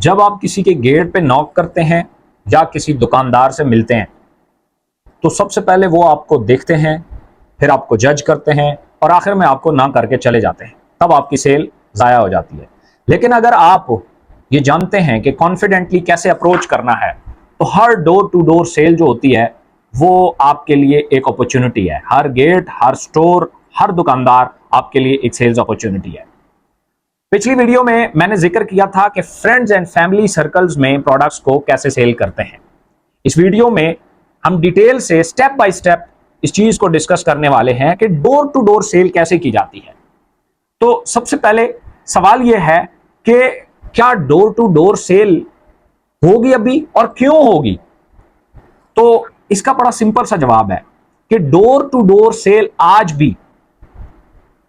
जब आप किसी के गेट पे नॉक करते हैं या किसी दुकानदार से मिलते हैं तो सबसे पहले वो आपको देखते हैं, फिर आपको जज करते हैं और आखिर में आपको ना करके चले जाते हैं, तब आपकी सेल ज़ाया हो जाती है। लेकिन अगर आप ये जानते हैं कि कॉन्फिडेंटली कैसे अप्रोच करना है तो हर डोर टू डोर सेल जो होती है वो आपके लिए एक अपॉर्चुनिटी है। हर गेट, हर स्टोर, हर दुकानदार आपके लिए एक सेल्स अपॉर्चुनिटी है। पिछली वीडियो में मैंने जिक्र किया था कि फ्रेंड्स एंड फैमिली सर्कल्स में प्रोडक्ट्स को कैसे सेल करते हैं। इस वीडियो में हम डिटेल से स्टेप बाय स्टेप इस चीज को डिस्कस करने वाले हैं कि डोर टू डोर सेल कैसे की जाती है। तो सबसे पहले सवाल यह है कि क्या डोर टू डोर सेल होगी अभी और क्यों होगी? तो इसका बड़ा सिंपल सा जवाब है कि डोर टू डोर सेल आज भी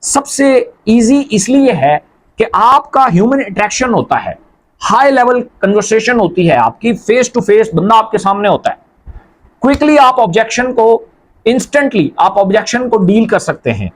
सबसे इजी इसलिए है कि आपका ह्यूमन इंटरेक्शन होता है, हाई लेवल कन्वर्सेशन होती है आपकी, फेस टू फेस बंदा आपके सामने होता है। क्विकली आप ऑब्जेक्शन को इंस्टेंटली आप ऑब्जेक्शन को डील कर सकते हैं।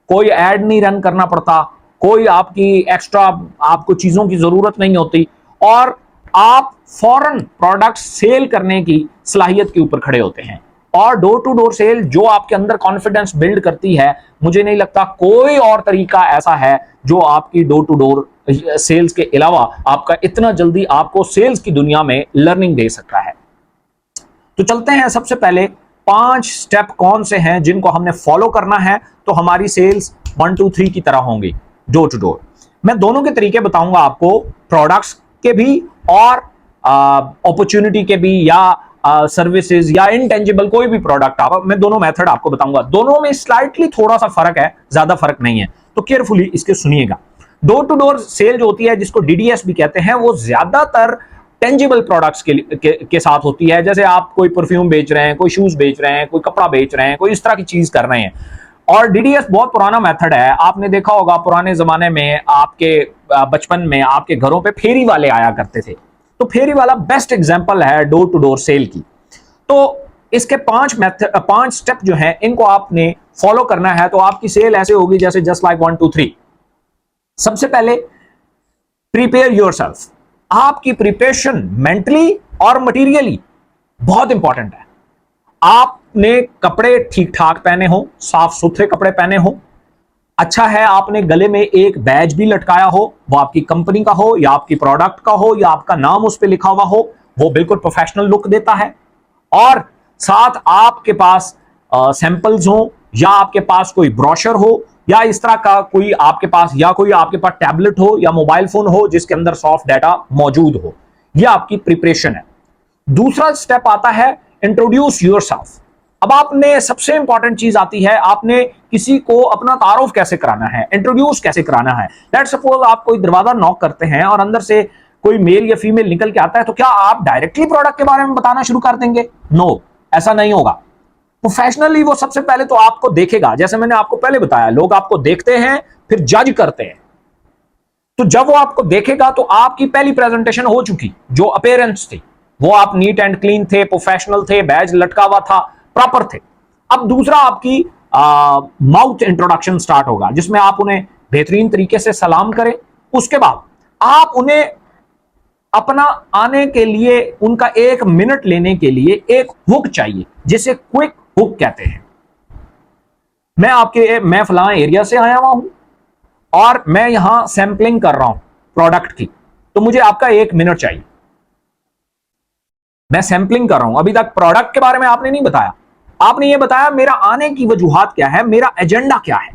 कोई ऐड नहीं रन करना पड़ता, कोई आपकी एक्स्ट्रा आपको चीजों की जरूरत नहीं होती और आप फौरन प्रोडक्ट सेल करने की सलाहियत के ऊपर खड़े होते हैं। और डोर टू डोर सेल जो आपके अंदर कॉन्फिडेंस बिल्ड करती है, मुझे नहीं लगता कोई और तरीका ऐसा है जो आपकी डोर टू डोर सेल्स के अलावा आपका इतना जल्दी आपको सेल्स की दुनिया में लर्निंग दे सकता है। तो चलते हैं, सबसे पहले 5 स्टेप कौन से हैं जिनको हमने फॉलो करना है तो हमारी सेल्स 1 2 3 की तरह होंगी डोर टू डोर। मैं दोनों के तरीके बताऊंगा आपको, प्रोडक्ट्स के भी और अपॉर्चुनिटी के भी, या सर्विसेज या इनटेंजिबल कोई भी प्रोडक्ट आप, मैं दोनों मेथड आपको बताऊंगा। दोनों में स्लाइटली थोड़ा सा फर्क है, ज्यादा फर्क नहीं है, तो केयरफुली इसके सुनिएगा। डोर टू डोर सेल जो होती है जिसको डीडीएस भी कहते हैं, वो ज्यादातर टेंजिबल प्रोडक्ट्स के साथ होती है। जैसे आप कोई परफ्यूम बेच रहे हैं, कोई शूज बेच रहे हैं, कोई कपड़ा बेच रहे हैं, कोई इस तरह की चीज कर रहे हैं। और डीडीएस बहुत पुराना मेथड है, आपने देखा होगा पुराने जमाने में आपके बचपन में आपके घरों पे फेरी वाले आया करते थे, तो फेरी वाला बेस्ट एग्जांपल है डोर टू डोर सेल की। तो इसके 5 स्टेप जो हैं इनको आपने फॉलो करना है तो आपकी सेल ऐसे होगी जैसे जस्ट लाइक 1 2 3। सबसे पहले प्रिपेयर योरसेल्फ। आपकी प्रिपरेशन मेंटली और मटेरियली बहुत इंपॉर्टेंट है। आपने कपड़े ठीक ठाक पहने हो, साफ सुथरे कपड़े पहने हो। अच्छा है आपने गले में एक बैज भी लटकाया हो, वो आपकी कंपनी का हो या आपकी प्रोडक्ट का हो या आपका नाम उस पर लिखा हुआ हो, वो बिल्कुल प्रोफेशनल लुक देता है। और साथ आपके पास सैंपल्स हो या आपके पास कोई ब्रोशर हो या इस तरह का कोई आपके पास, या कोई आपके पास टैबलेट हो या मोबाइल फोन हो जिसके अंदर सॉफ्ट डाटा मौजूद हो। यह आपकी प्रिपरेशन है। दूसरा स्टेप आता है इंट्रोड्यूस योरसेल्फ। अब आपने सबसे इंपॉर्टेंट चीज आती है, आपने किसी को अपना तारुफ कैसे कराना है, इंट्रोड्यूस कैसे कराना है। लेट्स सपोज आप कोई दरवाजा नॉक करते हैं और अंदर से कोई मेल या फीमेल निकल के आता है, तो क्या आप डायरेक्टली प्रोडक्ट के बारे में बताना शुरू कर देंगे? नो, ऐसा नहीं होगा। प्रोफेशनली वो सबसे पहले तो आपको देखेगा, जैसे मैंने आपको पहले बताया, लोग आपको देखते हैं फिर जज करते हैं। तो जब वो आपको देखेगा तो आपकी पहली प्रेजेंटेशन हो चुकी, जो अपीयरेंस थी वो आप नीट एंड क्लीन थे, प्रोफेशनल थे, बैज लटका हुआ था, प्रॉपर थे। अब दूसरा आपकी माउथ इंट्रोडक्शन स्टार्ट होगा जिसमें आप उन्हें बेहतरीन तरीके से सलाम करें। उसके बाद आप उन्हें अपना आने के लिए, उनका 1 मिनट लेने के लिए एक हुक चाहिए जिसे क्विक हुक कहते हैं। मैं फलां एरिया से आया हुआ हूं और मैं यहां सैंपलिंग कर रहा हूं प्रोडक्ट की, तो मुझे आपका 1 मिनट चाहिए। मैं सैंपलिंग कर रहा हूं, अभी तक प्रोडक्ट के बारे में आपने नहीं बताया, आपने ये बताया मेरा आने की वजूहात क्या है, मेरा एजेंडा क्या है।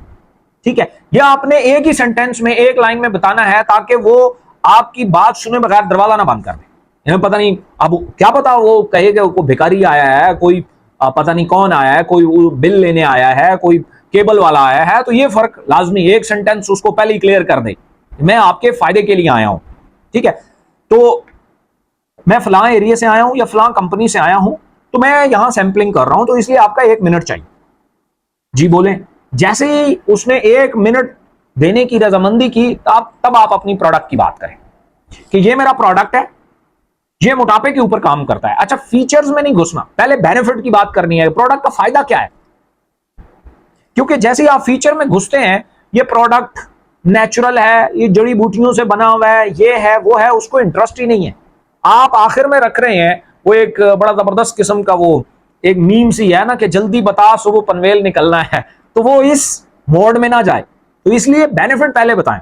ठीक है, यह आपने एक ही सेंटेंस में, एक लाइन में बताना है ताकि वो आपकी बात सुने बगैर दरवाजा ना बंद कर दे। इन्हें पता नहीं, अब क्या पता वो कहेगा कोई भिखारी आया है, कोई पता नहीं कौन आया है, कोई बिल लेने आया है, कोई केबल वाला आया है। तो ये फर्क लाजमी, एक सेंटेंस उसको पहले ही क्लियर कर दे, मैं आपके फायदे के लिए आया हूं। ठीक है, तो मैं फलां एरिया से आया हूं या फलां कंपनी से आया हूं, तो मैं यहां सैंपलिंग कर रहा हूं, तो इसलिए आपका 1 मिनट चाहिए। जी बोले। जैसे ही उसने 1 मिनट देने की रजामंदी की, तब आप अपनी प्रोडक्ट की बात करें कि ये मेरा प्रोडक्ट है, ये मोटापे के ऊपर काम करता है। अच्छा, फीचर्स में नहीं घुसना, पहले बेनिफिट की बात करनी है, प्रोडक्ट का फायदा क्या है। क्योंकि जैसे ही आप फीचर में घुसते हैं, ये प्रोडक्ट नेचुरल है, ये जड़ी बूटियों से बना हुआ है, ये है वो है, उसको इंटरेस्ट ही नहीं है। आप आखिर में रख रहे हैं वो एक बड़ा जबरदस्त किस्म का वो एक मीम सी है ना कि जल्दी बता सुबह पनवेल निकलना है, तो वो इस मोड में ना जाए। तो इसलिए बेनिफिट पहले बताएं।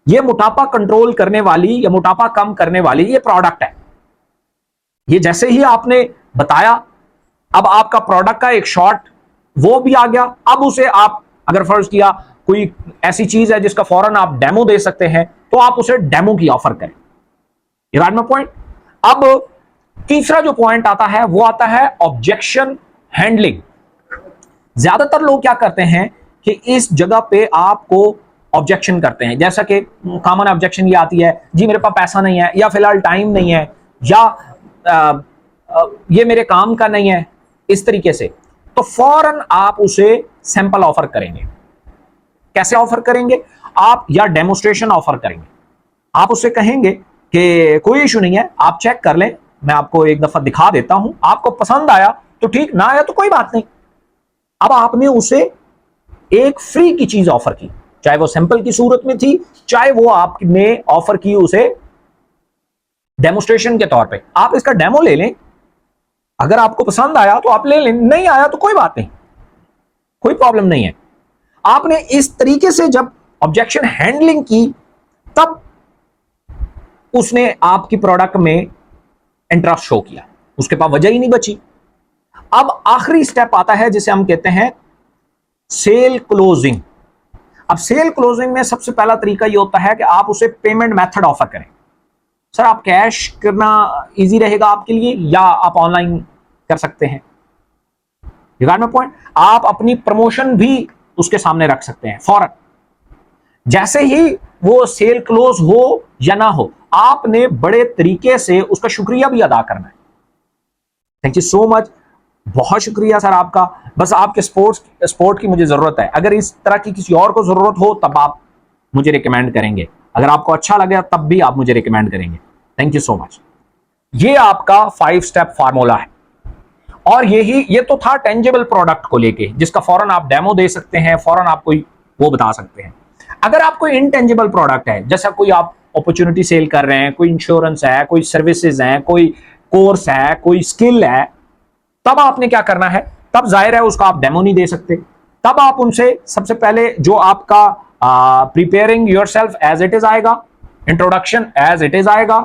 ये मोटापा कंट्रोल करने वाली या मोटापा कम करने वाली ये प्रोडक्ट है। ये जैसे ही आपने बताया, अब आपका प्रोडक्ट का एक शॉट वो भी आ गया। अब उसे आप अगर फर्ज किया कोई ऐसी चीज है जिसका फौरन आप डेमो दे सकते हैं, तो आप उसे डेमो की ऑफर करें। You got my point. अब तीसरा जो पॉइंट आता है वो आता है ऑब्जेक्शन हैंडलिंग। ज्यादातर लोग क्या करते हैं कि इस जगह पे आपको ऑब्जेक्शन करते हैं, जैसा कि कॉमन ऑब्जेक्शन ये आती है, जी मेरे पास पैसा नहीं है, या फिलहाल टाइम नहीं है, या ये मेरे काम का नहीं है, इस तरीके से। तो फौरन आप उसे सैंपल ऑफर करेंगे। कैसे ऑफर करेंगे आप? या डेमोस्ट्रेशन ऑफर करेंगे। आप उससे कहेंगे कि कोई इशू नहीं है, आप चेक कर लें, मैं आपको एक दफा दिखा देता हूं, आपको पसंद आया तो ठीक, ना आया तो कोई बात नहीं। अब आपने उसे एक फ्री की चीज ऑफर की, चाहे वो सैंपल की सूरत में थी, चाहे वो आपने ऑफर की उसे डेमोस्ट्रेशन के तौर पे। आप इसका डेमो ले लें, अगर आपको पसंद आया तो आप ले लें, नहीं आया तो कोई बात नहीं, कोई प्रॉब्लम नहीं है। आपने इस तरीके से जब ऑब्जेक्शन हैंडलिंग की, तब उसने आपकी प्रोडक्ट में इंटरेस्ट शो किया, उसके पास वजह ही नहीं बची। अब आखिरी स्टेप आता है जिसे हम कहते हैं सेल क्लोजिंग। अब सेल क्लोजिंग में सबसे पहला तरीका यह होता है कि आप उसे पेमेंट मेथड ऑफर करें। सर आप कैश करना इजी रहेगा आपके लिए, या आप ऑनलाइन कर सकते हैं। You got my point. आप अपनी प्रमोशन भी उसके सामने रख सकते हैं फौरन, जैसे ही वो सेल क्लोज हो या ना हो, आपने बड़े तरीके से उसका शुक्रिया भी अदा करना है। थैंक यू सो मच, बहुत शुक्रिया सर आपका, बस आपके सपोर्ट की मुझे जरूरत है। अगर इस तरह की किसी और को जरूरत हो तब आप मुझे रिकमेंड करेंगे, अगर आपको अच्छा लगे तब भी आप मुझे रिकमेंड करेंगे। Thank you so much. ये आपका 5 स्टेप फार्मूला है, और ये तो था टेंजिबल प्रोडक्ट को लेके, जिसका फौरन आप डेमो दे सकते हैं, फौरन आप कोई वो बता सकते हैं। अगर आप कोई इनटेंजिबल प्रोडक्ट है, जैसा कोई आप अपॉर्चुनिटी सेल कर रहे हैं, कोई इंश्योरेंस है, कोई सर्विसेज है, कोई कोर्स है, कोई स्किल है, तब आपने क्या करना है? तब जाहिर है उसका आप डेमो नहीं दे सकते। तब आप उनसे सबसे पहले जो आपका preparing yourself as it is आएगा, इंट्रोडक्शन एज इट इज आएगा।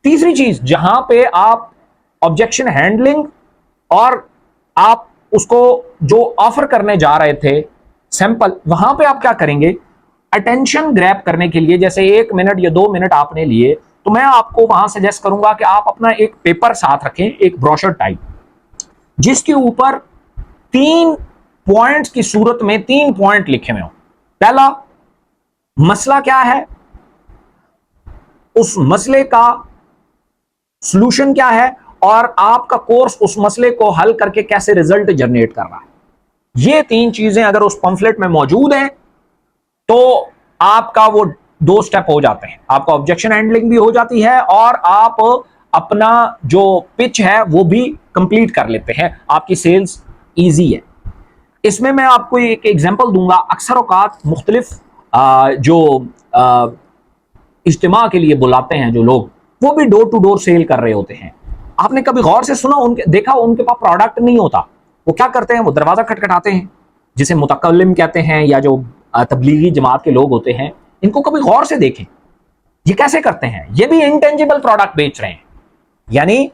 तीसरी चीज जहां पे आप ऑब्जेक्शन हैंडलिंग और आप उसको जो ऑफर करने जा रहे थे सैंपल, वहां पे आप क्या करेंगे? अटेंशन ग्रैब करने के लिए, जैसे 1 मिनट या 2 मिनट आपने लिए, तो मैं आपको वहां सजेस्ट करूंगा कि आप अपना एक पेपर साथ रखें, एक ब्रोशर टाइप, जिसके ऊपर 3 पॉइंट्स की सूरत में 3 पॉइंट लिखे हुए हो। पहला, मसला क्या है, उस मसले का सॉल्यूशन क्या है, और आपका कोर्स उस मसले को हल करके कैसे रिजल्ट जनरेट कर रहा है। ये 3 चीजें अगर उस पंफलेट में मौजूद हैं तो आपका वो 2 स्टेप हो जाते हैं, आपका ऑब्जेक्शन हैंडलिंग भी हो जाती है और आप अपना जो पिच है वो भी कंप्लीट कर लेते हैं, आपकी सेल्स इजी है। इसमें मैं आपको एक एग्जांपल दूंगा। अक्सर औकात मुख्तलिफ जो इज्तिमा के लिए बुलाते हैं जो लोग, वो भी डोर टू डोर सेल कर रहे होते हैं। आपने कभी गौर से सुना, देखा उनके पास प्रोडक्ट नहीं होता, वो क्या करते हैं? वो दरवाजा खटखटाते हैं, जिसे मुतकल्लिम कहते हैं, या जो तबलीगी जमात के लोग होते हैं, इनको कभी गौर से देखें ये कैसे करते हैं। ये भी इंटेंजिबल प्रोडक्ट बेच रहे हैं, यानी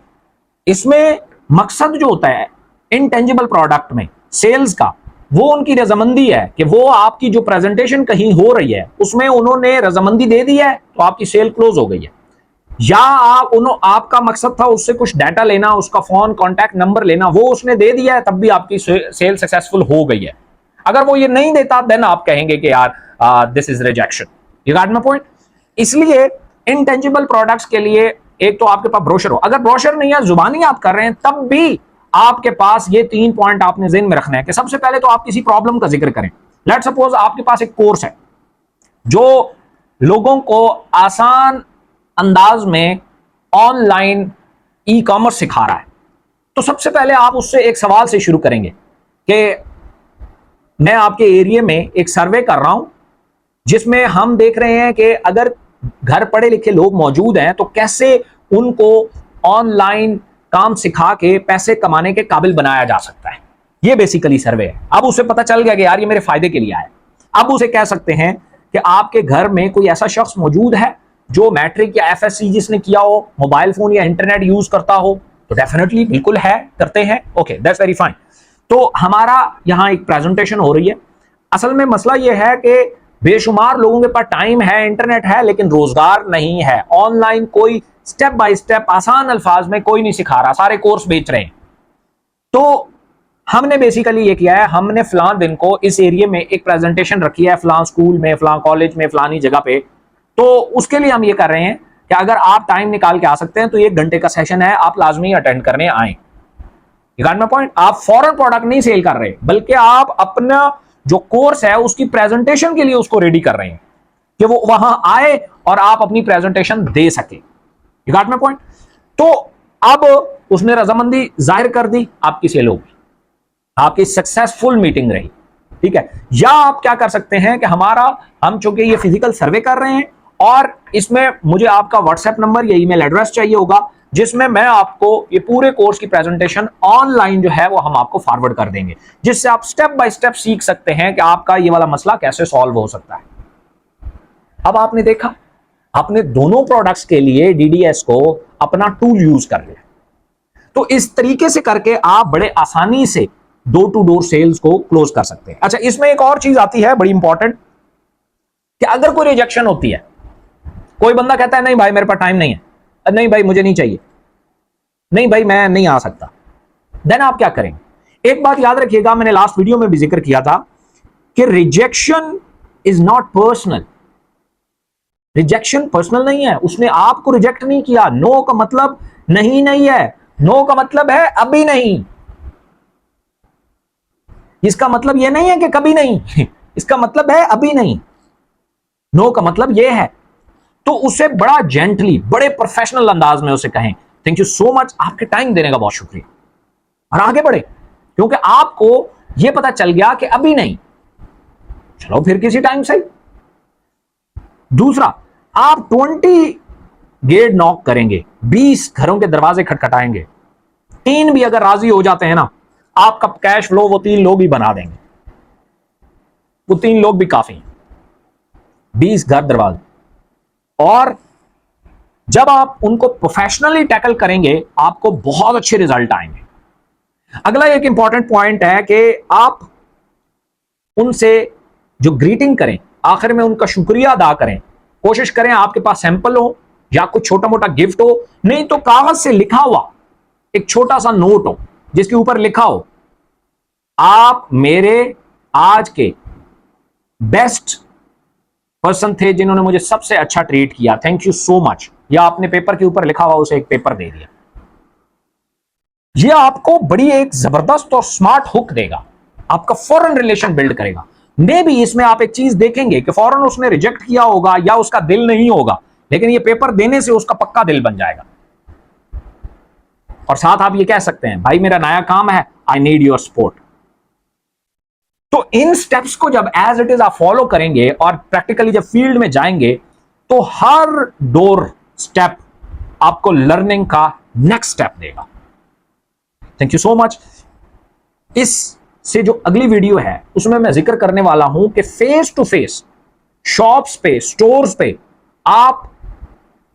इसमें मकसद जो होता है इंटेंजिबल प्रोडक्ट में सेल्स का, वो उनकी रजामंदी है कि वो आपकी जो प्रेजेंटेशन कहीं हो रही है उसमें उन्होंने रजामंदी दे दी है तो आपकी सेल क्लोज हो गई है। या आपका मकसद था उससे कुछ डाटा लेना, उसका फोन कॉन्टैक्ट नंबर लेना, वो उसने दे दिया है, तब भी आपकी सेल सक्सेसफुल हो गई है। अगर वो ये नहीं देता देन आप कहेंगे कि यार this is rejection. You got my point. इसलिए इंटेंजिबल प्रोडक्ट्स के लिए एक तो आपके पास ब्रोशर हो, अगर ब्रोशर नहीं है, जुबानी आप कर रहे हैं, तब भी आपके पास ये 3 पॉइंट आपने ज़हन में रखना है कि सबसे पहले तो आप किसी प्रॉब्लम का जिक्र करें। लेट्स सपोज आपके पास एक कोर्स है जो लोगों को आसान अंदाज में ऑनलाइन ई कॉमर्स सिखा रहा है, तो सबसे पहले आप उससे एक सवाल से शुरू करेंगे कि मैं आपके एरिया में एक सर्वे कर रहा हूं जिसमें हम देख रहे हैं कि अगर घर पढ़े लिखे लोग मौजूद हैं तो कैसे उनको ऑनलाइन काम सिखा के पैसे कमाने के काबिल बनाया जा सकता है। ये बेसिकली सर्वे है। अब उसे पता चल गया कि यार ये मेरे फायदे के लिए आया। अब उसे कह सकते हैं कि आपके घर में कोई ऐसा शख्स मौजूद है जो मैट्रिक या एफएससी जिसने किया हो, मोबाइल फोन या इंटरनेट यूज करता हो, तो डेफिनेटली बिल्कुल है, करते हैं, ओके दैट्स वेरी फाइन। तो हमारा यहां एक प्रेजेंटेशन हो रही है। असल में मसला यह है कि बेशुमार लोगों के पास टाइम है, इंटरनेट है, लेकिन रोजगार नहीं है। ऑनलाइन कोई स्टेप बाय स्टेप आसान अल्फाज में कोई नहीं सिखा रहा, सारे कोर्स बेच रहे हैं। तो हमने बेसिकली ये किया है, हमने फलां दिन को इस एरिया में एक प्रेजेंटेशन रखी है, फलां स्कूल में, फलां कॉलेज में, फलानी जगह पे। तो उसके लिए हम ये कर रहे हैं कि अगर आप टाइम निकाल के आ सकते हैं तो 1 घंटे का सेशन है, आप लाजमी अटेंड करने आए। You got my point. आप फॉरेन प्रोडक्ट नहीं सेल कर रहे, बल्कि आप अपना जो कोर्स है उसकी प्रेजेंटेशन के लिए उसको रेडी कर रहे हैं कि वो वहां आए और आप अपनी प्रेजेंटेशन दे सके। You got my point. तो अब उसने रजामंदी जाहिर कर दी, आपकी सेल होगी, आपकी सक्सेसफुल मीटिंग रही, ठीक है। या आप क्या कर सकते हैं कि हम चूंकि ये फिजिकल सर्वे कर रहे हैं और इसमें मुझे आपका व्हाट्सएप नंबर या ईमेल एड्रेस चाहिए होगा, जिसमें मैं आपको ये पूरे कोर्स की प्रेजेंटेशन ऑनलाइन जो है वो हम आपको फॉरवर्ड कर देंगे, जिससे आप स्टेप बाय स्टेप सीख सकते हैं कि आपका ये वाला मसला कैसे सॉल्व हो सकता है। अब आपने देखा, आपने दोनों प्रोडक्ट्स के लिए डीडीएस को अपना टूल यूज कर लिया। तो इस तरीके से करके आप बड़े आसानी से डोर टू डोर सेल्स को क्लोज कर सकते हैं। अच्छा, इसमें एक और चीज आती है बड़ी इंपॉर्टेंट, कि अगर कोई रिजेक्शन होती है, कोई बंदा कहता है नहीं भाई मेरे पास टाइम नहीं है, नहीं भाई मुझे नहीं चाहिए, नहीं भाई मैं नहीं आ सकता, देन आप क्या करेंगे? एक बात याद रखिएगा, मैंने लास्ट वीडियो में भी जिक्र किया था कि rejection is not personal. Rejection personal नहीं है, उसने आपको रिजेक्ट नहीं किया। नो का मतलब नहीं नहीं है, नो का मतलब है अभी नहीं। इसका मतलब यह नहीं है कि कभी नहीं इसका मतलब है अभी नहीं। नो का मतलब यह है। तो उसे बड़ा जेंटली, बड़े प्रोफेशनल अंदाज में उसे कहें थैंक यू सो मच, आपके टाइम देने का बहुत शुक्रिया, और आगे बढ़े, क्योंकि आपको यह पता चल गया कि अभी नहीं, चलो फिर किसी टाइम सही। दूसरा, आप 20 गेट नॉक करेंगे, 20 घरों के दरवाजे खटखटाएंगे, 3 भी अगर राजी हो जाते हैं ना, आपका कैश फ्लो वो 3 लोग ही बना देंगे, वो 3 लोग भी काफी हैं। 20 घर दरवाजे, और जब आप उनको प्रोफेशनली टैकल करेंगे आपको बहुत अच्छे रिजल्ट आएंगे। अगला एक इंपॉर्टेंट पॉइंट है कि आप उनसे जो ग्रीटिंग करें, आखिर में उनका शुक्रिया अदा करें। कोशिश करें आपके पास सैंपल हो या कुछ छोटा मोटा गिफ्ट हो, नहीं तो कागज से लिखा हुआ एक छोटा सा नोट हो जिसके ऊपर लिखा हो आप मेरे आज के बेस्ट पर्सन थे जिन्होंने मुझे सबसे अच्छा ट्रीट किया, थैंक यू सो मच। या आपने पेपर के ऊपर लिखा हुआ उसे एक पेपर दे दिया। यह आपको बड़ी एक जबरदस्त और स्मार्ट हुक देगा, आपका फौरन रिलेशन बिल्ड करेगा। मे भी इसमें आप एक चीज देखेंगे कि फौरन उसने रिजेक्ट किया होगा या उसका दिल नहीं होगा, लेकिन यह पेपर देने से उसका पक्का दिल बन जाएगा। और साथ आप ये कह सकते हैं भाई मेरा नया काम है, आई नीड योर सपोर्ट। तो इन स्टेप्स को जब एज इट इज आप फॉलो करेंगे और प्रैक्टिकली जब फील्ड में जाएंगे, तो हर डोर स्टेप आपको लर्निंग का नेक्स्ट स्टेप देगा। Thank you so much. इस से जो अगली वीडियो है उसमें मैं जिक्र करने वाला हूं कि फेस टू फेस शॉप्स पे, स्टोर्स पे आप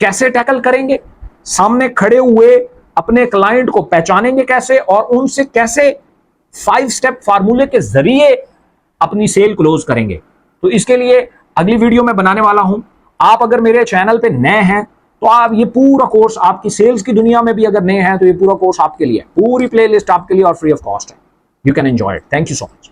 कैसे टैकल करेंगे, सामने खड़े हुए अपने क्लाइंट को पहचानेंगे कैसे, और उनसे कैसे 5 स्टेप फार्मूले के जरिए अपनी सेल क्लोज करेंगे। तो इसके लिए अगली वीडियो में बनाने वाला हूं। आप अगर मेरे चैनल पे नए हैं तो आप ये पूरा कोर्स, आपकी सेल्स की दुनिया में भी अगर नए हैं तो ये पूरा कोर्स आपके लिए, पूरी प्लेलिस्ट आपके लिए और फ्री ऑफ कॉस्ट है। You can enjoy it. Thank you so much.